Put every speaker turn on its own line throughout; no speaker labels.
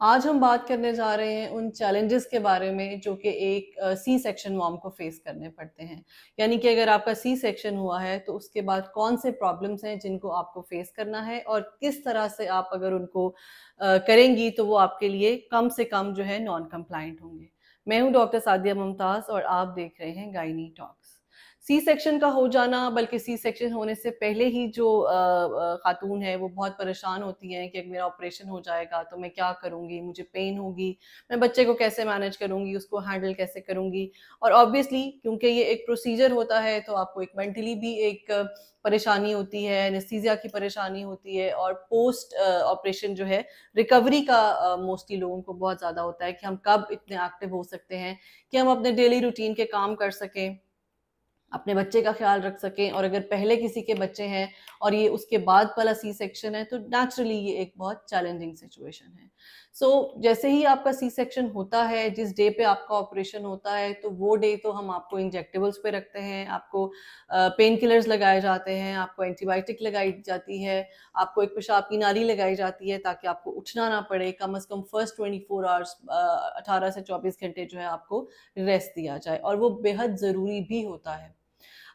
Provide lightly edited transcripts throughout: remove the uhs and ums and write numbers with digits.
आज हम बात करने जा रहे हैं उन चैलेंजेस के बारे में जो कि एक सी सेक्शन मॉम को फेस करने पड़ते हैं। यानी कि अगर आपका सी सेक्शन हुआ है तो उसके बाद कौन से प्रॉब्लम्स हैं जिनको आपको फेस करना है और किस तरह से आप अगर उनको करेंगी तो वो आपके लिए कम से कम जो है नॉन कंप्लाइंट होंगे। मैं हूं डॉक्टर सादिया मुमताज और आप देख रहे हैं गायनी टॉक्स। सी सेक्शन का हो जाना, बल्कि सी सेक्शन होने से पहले ही जो खातून है वो बहुत परेशान होती हैं कि मेरा ऑपरेशन हो जाएगा तो मैं क्या करूंगी, मुझे पेन होगी, मैं बच्चे को कैसे मैनेज करूंगी, उसको हैंडल कैसे करूंगी। और ऑब्वियसली क्योंकि ये एक प्रोसीजर होता है तो आपको एक मेंटली भी एक परेशानी होती है, एनेस्थीसिया की परेशानी होती है और पोस्ट ऑपरेशन जो है रिकवरी का मोस्टली लोगों को बहुत ज़्यादा होता है कि हम कब इतने एक्टिव हो सकते हैं कि हम अपने डेली रूटीन के काम कर सकें, अपने बच्चे का ख्याल रख सकें। और अगर पहले किसी के बच्चे हैं और ये उसके बाद वाला सी सेक्शन है तो नेचुरली ये एक बहुत चैलेंजिंग सिचुएशन है। जैसे ही आपका सी सेक्शन होता है, जिस डे पे आपका ऑपरेशन होता है, तो वो डे तो हम आपको इंजेक्टेबल्स पे रखते हैं, आपको पेन किलर्स लगाए जाते हैं, आपको एंटीबायोटिक लगाई जाती है, आपको एक पेशाब की नाली लगाई जाती है ताकि आपको उठना ना पड़े। कम से कम फर्स्ट 24 आवर्स 18 से 24 घंटे जो है आपको रेस्ट दिया जाए और वो बेहद ज़रूरी भी होता है।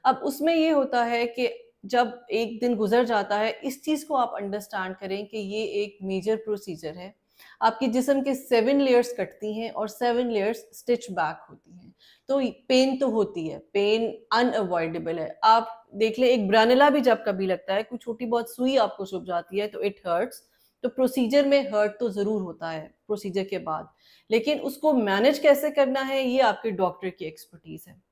अब उसमें ये होता है कि जब एक दिन गुजर जाता है, इस चीज को आप अंडरस्टैंड करें कि ये एक मेजर प्रोसीजर है। आपकी जिस्म के 7 लेयर्स कटती हैं और 7 लेयर्स स्टिच बैक होती हैं। तो पेन तो होती है, पेन अनअवॉइडेबल है। आप देख ले, एक ब्रानिला भी जब कभी लगता है, कोई छोटी बहुत सुई आपको चुभ जाती है तो इट हर्ट्स। तो प्रोसीजर में हर्ट तो जरूर होता है प्रोसीजर के बाद, लेकिन उसको मैनेज कैसे करना है ये आपके डॉक्टर की एक्सपर्टीज है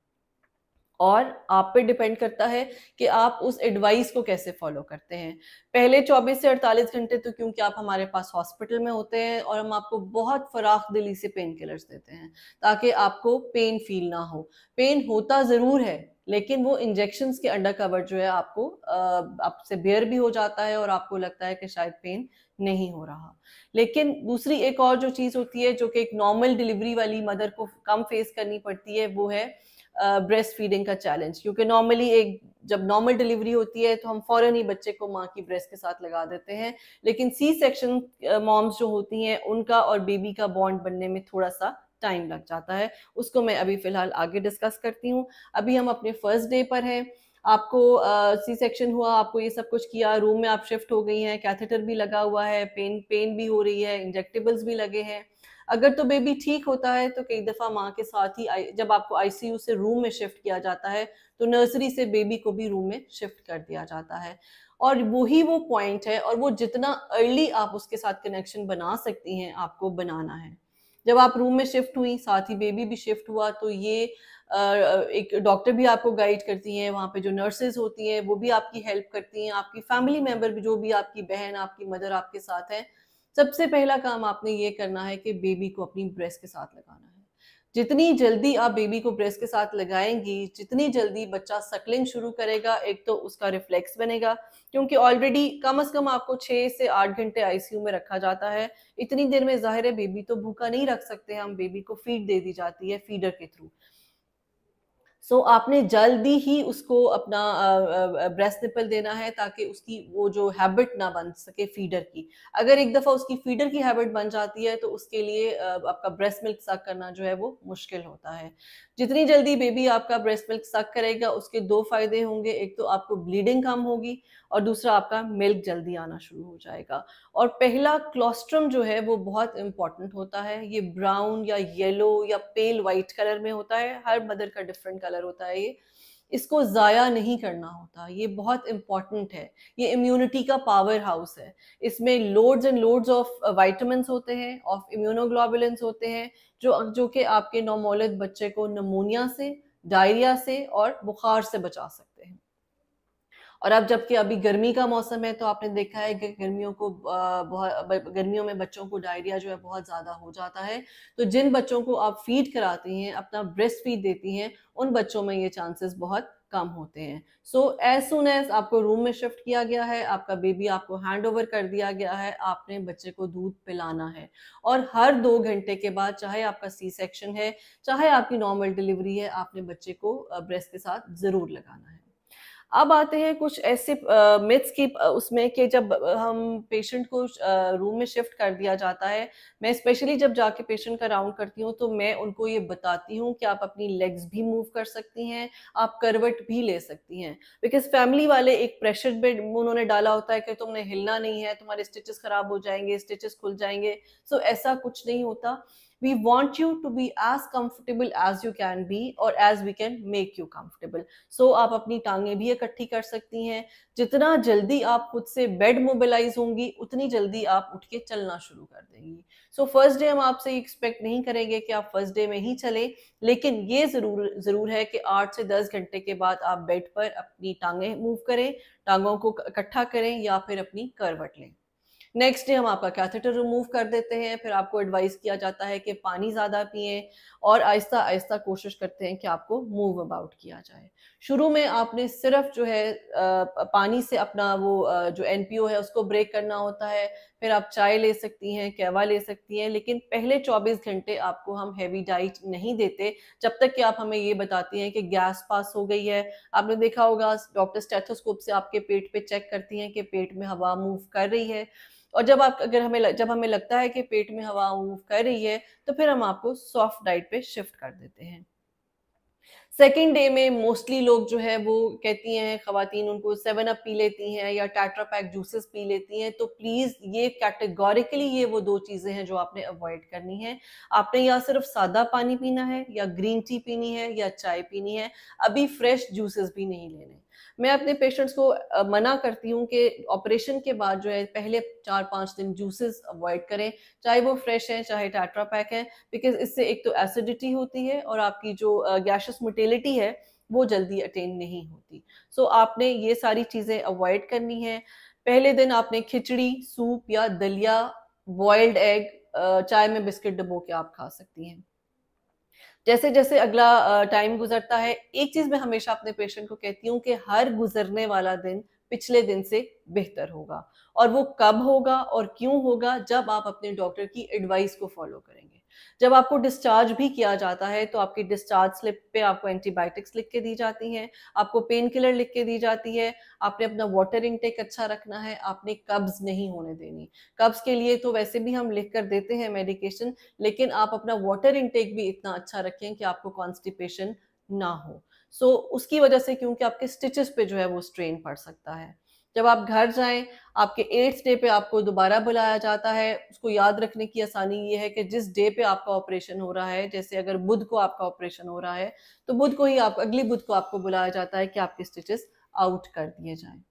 और आप पे डिपेंड करता है कि आप उस एडवाइस को कैसे फॉलो करते हैं। पहले 24 से 48 घंटे तो क्योंकि आप हमारे पास हॉस्पिटल में होते हैं और हम आपको बहुत फराख दिली से पेन किलर्स देते हैं ताकि आपको पेन फील ना हो। पेन होता ज़रूर है, लेकिन वो इंजेक्शंस के अंडर कवर जो है आपको आपसे बेयर भी हो जाता है और आपको लगता है कि शायद पेन नहीं हो रहा। लेकिन दूसरी एक और जो चीज़ होती है जो कि एक नॉर्मल डिलीवरी वाली मदर को कम फेस करनी पड़ती है, वो है ब्रेस्ट फीडिंग का चैलेंज। क्योंकि नॉर्मली एक जब नॉर्मल डिलीवरी होती है तो हम फौरन ही बच्चे को माँ की ब्रेस्ट के साथ लगा देते हैं, लेकिन सी सेक्शन मॉम्स जो होती हैं उनका और बेबी का बॉन्ड बनने में थोड़ा सा टाइम लग जाता है। उसको मैं अभी फिलहाल आगे डिस्कस करती हूँ। अभी हम अपने फर्स्ट डे पर हैं। आपको सी सेक्शन हुआ, आपको ये सब कुछ किया, रूम में आप शिफ्ट हो गई हैं, कैथेटर भी लगा हुआ है, पेन भी हो रही है, इंजेक्टेबल्स भी लगे हैं। अगर तो बेबी ठीक होता है तो कई दफा माँ के साथ ही जब आपको आईसीयू से रूम में शिफ्ट किया जाता है तो नर्सरी से बेबी को भी रूम में शिफ्ट कर दिया जाता है। और वही वो पॉइंट है और वो जितना अर्ली आप उसके साथ कनेक्शन बना सकती हैं आपको बनाना है। जब आप रूम में शिफ्ट हुई, साथ ही बेबी भी शिफ्ट हुआ, तो ये एक डॉक्टर भी आपको गाइड करती हैं, वहाँ पे जो नर्सेज होती हैं वो भी आपकी हेल्प करती हैं, आपकी फैमिली मेंबर भी, जो भी आपकी बहन, आपकी मदर आपके साथ है। सबसे पहला काम आपने ये करना है कि बेबी को अपनी ब्रेस्ट के साथ लगाना है। जितनी जल्दी आप बेबी को ब्रेस्ट के साथ लगाएंगी, जितनी जल्दी बच्चा सकलिंग शुरू करेगा, एक तो उसका रिफ्लेक्स बनेगा, क्योंकि ऑलरेडी कम से कम आपको 6 से 8 घंटे आईसीयू में रखा जाता है। इतनी देर में जाहिर है बेबी तो भूखा नहीं रख सकते हम, बेबी को फीड दे दी जाती है फीडर के थ्रू। आपने जल्दी ही उसको अपना ब्रेस्ट निपल देना है ताकि उसकी वो जो हैबिट ना बन सके फीडर की। अगर एक दफ़ा उसकी फीडर की हैबिट बन जाती है तो उसके लिए आपका ब्रेस्ट मिल्क सक करना जो है वो मुश्किल होता है। जितनी जल्दी बेबी आपका ब्रेस्ट मिल्क सक करेगा उसके दो फायदे होंगे, एक तो आपको ब्लीडिंग कम होगी और दूसरा आपका मिल्क जल्दी आना शुरू हो जाएगा। और पहला क्लोस्ट्रम जो है वो बहुत इंपॉर्टेंट होता है। ये ब्राउन या येलो या पेल वाइट कलर में होता है, हर मदर का डिफरेंट कलर होता है। ये इसको ज़ाया नहीं करना होता, ये बहुत इंपॉर्टेंट है। ये इम्यूनिटी का पावर हाउस है। इसमें loads and loads of vitamin होते हैं, ऑफ इम्यूनोग्लोबुलिन्स होते हैं, जो कि आपके नवमौलद बच्चे को नमोनिया से, डायरिया से और बुखार से बचा सकते हैं। और अब जबकि अभी गर्मी का मौसम है तो आपने देखा है कि गर्मियों में बच्चों को डायरिया जो है बहुत ज़्यादा हो जाता है। तो जिन बच्चों को आप फीड कराती हैं, अपना ब्रेस्ट फीड देती हैं, उन बच्चों में ये चांसेस बहुत कम होते हैं। एज सुन एज आपको रूम में शिफ्ट किया गया है, आपका बेबी आपको हैंड ओवर कर दिया गया है, आपने बच्चे को दूध पिलाना है। और हर 2 घंटे के बाद, चाहे आपका सी सेक्शन है चाहे आपकी नॉर्मल डिलीवरी है, आपने बच्चे को ब्रेस्ट के साथ जरूर लगाना है। अब आते हैं कुछ ऐसे मिथ्स की उसमें कि जब हम पेशेंट को रूम में शिफ्ट कर दिया जाता है, मैं स्पेशली जब जाके पेशेंट का राउंड करती हूँ तो मैं उनको ये बताती हूँ कि आप अपनी लेग्स भी मूव कर सकती हैं, आप करवट भी ले सकती हैं, बिकॉज फैमिली वाले एक प्रेशर बेड उन्होंने डाला होता है कि तुमने हिलना नहीं है, तुम्हारे स्टिचेस खराब हो जाएंगे, स्टिचेस खुल जाएंगे। सो ऐसा कुछ नहीं होता। We want you to be as comfortable as you can be or as we can make you comfortable. So आप अपनी टांगें भी इकट्ठी कर सकती हैं। जितना जल्दी आप खुद से बेड मोबिलाइज होंगी उतनी जल्दी आप उठ के चलना शुरू कर देंगी। सो फर्स्ट डे हम आपसे एक्सपेक्ट नहीं करेंगे कि आप फर्स्ट डे में ही चले, लेकिन ये जरूर है कि 8 से 10 घंटे के बाद आप बेड पर अपनी टांगें मूव करें, टांगों को इकट्ठा करें या फिर अपनी करवट लें। नेक्स्ट डे हम आपका कैथेटर रिमूव कर देते हैं, फिर आपको एडवाइस किया जाता है कि पानी ज़्यादा पिएं और आहिस्ता आहिस्ता कोशिश करते हैं कि आपको मूव अबाउट किया जाए। शुरू में आपने सिर्फ जो है पानी से अपना वो जो एनपीओ है उसको ब्रेक करना होता है, फिर आप चाय ले सकती हैं, कहवा ले सकती हैं, लेकिन पहले 24 घंटे आपको हम हैवी डाइट नहीं देते जब तक कि आप हमें ये बताती हैं कि गैस पास हो गई है। आपने देखा होगा डॉक्टर स्टेथोस्कोप से आपके पेट पे चेक करती हैं कि पेट में हवा मूव कर रही है, और जब हमें लगता है कि पेट में हवा मूव कर रही है तो फिर हम आपको सॉफ्ट डाइट पे शिफ्ट कर देते हैं। सेकेंड डे में मोस्टली लोग जो है वो कहती हैं, खवातीन उनको 7 अप पी लेती हैं या टेट्रा पैक जूसेस पी लेती हैं, तो प्लीज ये कैटेगोरिकली ये वो दो चीजें हैं जो आपने अवॉइड करनी है। आपने या सिर्फ सादा पानी पीना है या ग्रीन टी पीनी है या चाय पीनी है, अभी फ्रेश जूसेस भी नहीं लेने। मैं अपने पेशेंट्स को मना करती हूँ कि ऑपरेशन के बाद जो है पहले 4-5 दिन जूसेस अवॉइड करें, चाहे वो फ्रेश है चाहे टेट्रा पैक है, बिकॉज इससे एक तो एसिडिटी होती है और आपकी जो गैशियस मोटिलिटी है वो जल्दी अटेन नहीं होती। सो आपने ये सारी चीजें अवॉइड करनी है। पहले दिन आपने खिचड़ी, सूप या दलिया, बॉइल्ड एग, चाय में बिस्किट डुबो के आप खा सकती हैं। जैसे जैसे अगला टाइम गुजरता है, एक चीज मैं हमेशा अपने पेशेंट को कहती हूँ कि हर गुजरने वाला दिन पिछले दिन से बेहतर होगा। और वो कब होगा और क्यों होगा? जब आप अपने डॉक्टर की एडवाइस को फॉलो करेंगे। जब आपको डिस्चार्ज भी किया जाता है तो आपकी डिस्चार्ज स्लिप पे आपको एंटीबायोटिक्स लिख के दी जाती हैं, आपको पेन किलर लिख के दी जाती है, आपने अपना वाटर इनटेक अच्छा रखना है, आपने कब्ज नहीं होने देनी। कब्ज के लिए तो वैसे भी हम लिख कर देते हैं मेडिकेशन, लेकिन आप अपना वाटर इनटेक भी इतना अच्छा रखें कि आपको कॉन्स्टिपेशन ना हो। उसकी वजह से, क्योंकि आपके स्टिचेस पे जो है वो स्ट्रेन पड़ सकता है। जब आप घर जाएं, आपके 8th डे पे आपको दोबारा बुलाया जाता है। उसको याद रखने की आसानी ये है कि जिस डे पे आपका ऑपरेशन हो रहा है, जैसे अगर बुध को आपका ऑपरेशन हो रहा है तो बुध को ही अगली बुध को आपको बुलाया जाता है कि आपके स्टिचेस आउट कर दिए जाएं।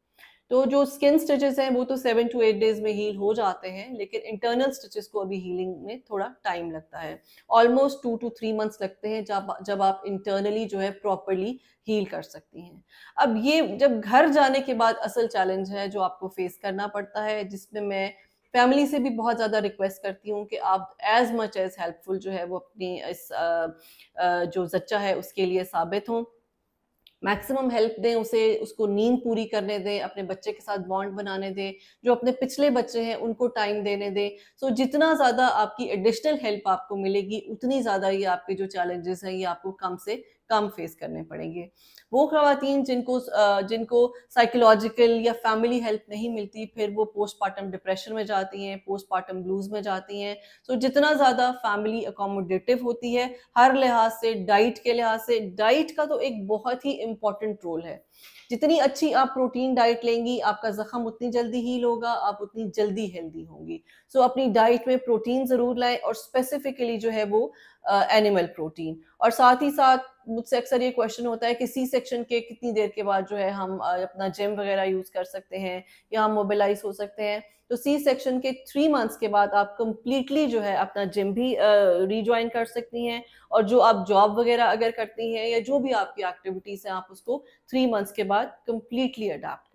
तो जो स्किन स्टिचेस हैं वो तो 7 to 8 डेज में हील हो जाते हैं, लेकिन इंटरनल स्टिचेस को अभी हीलिंग में थोड़ा टाइम लगता है। ऑलमोस्ट 2 to 3 मंथ्स लगते हैं जब आप इंटरनली जो है प्रॉपरली हील कर सकती हैं। अब ये जब घर जाने के बाद असल चैलेंज है जो आपको फेस करना पड़ता है, जिसमें मैं फैमिली से भी बहुत ज़्यादा रिक्वेस्ट करती हूँ कि आप एज मच एज हेल्पफुल जो है वो अपनी इस जो जच्चा है उसके लिए साबित हों, मैक्सिमम हेल्प दें उसे, उसको नींद पूरी करने दें, अपने बच्चे के साथ बॉन्ड बनाने दें, जो अपने पिछले बच्चे हैं उनको टाइम देने दें। जितना ज़्यादा आपकी एडिशनल हेल्प आपको मिलेगी उतनी ज़्यादा ये आपके जो चैलेंजेस हैं ये आपको कम से कम फेस करने पड़ेंगे। वो ख़वातीन जिनको साइकोलॉजिकल या फैमिली हेल्प नहीं मिलती, फिर वो पोस्टपार्टम डिप्रेशन में जाती हैं, पोस्टपार्टम ब्लूज में जाती हैं। जितना ज़्यादा फैमिली अकोमोडेटिव होती है हर लिहाज से, डाइट के लिहाज से, डाइट का तो एक बहुत ही इम्पॉर्टेंट रोल है। जितनी अच्छी आप प्रोटीन डाइट लेंगी आपका जख्म उतनी जल्दी हील होगा, आप उतनी जल्दी हेल्दी होंगी। अपनी डाइट में प्रोटीन जरूर लाएं और स्पेसिफिकली जो है वो एनिमल प्रोटीन। और साथ ही साथ मुझसे अक्सर ये क्वेश्चन होता है कि सी सेक्शन के कितनी देर के बाद जो है हम अपना जिम वगैरह यूज कर सकते हैं या हम मोबिलाइज हो सकते हैं। सी सेक्शन के 3 मंथ्स के बाद आप कंप्लीटली जो है अपना जिम भी रीज्वाइन कर सकती हैं, और जो आप जॉब वगैरह अगर करती हैं या जो भी आपकी एक्टिविटीज हैं आप उसको 3 मंथ्स के बाद कंप्लीटली अडेप्ट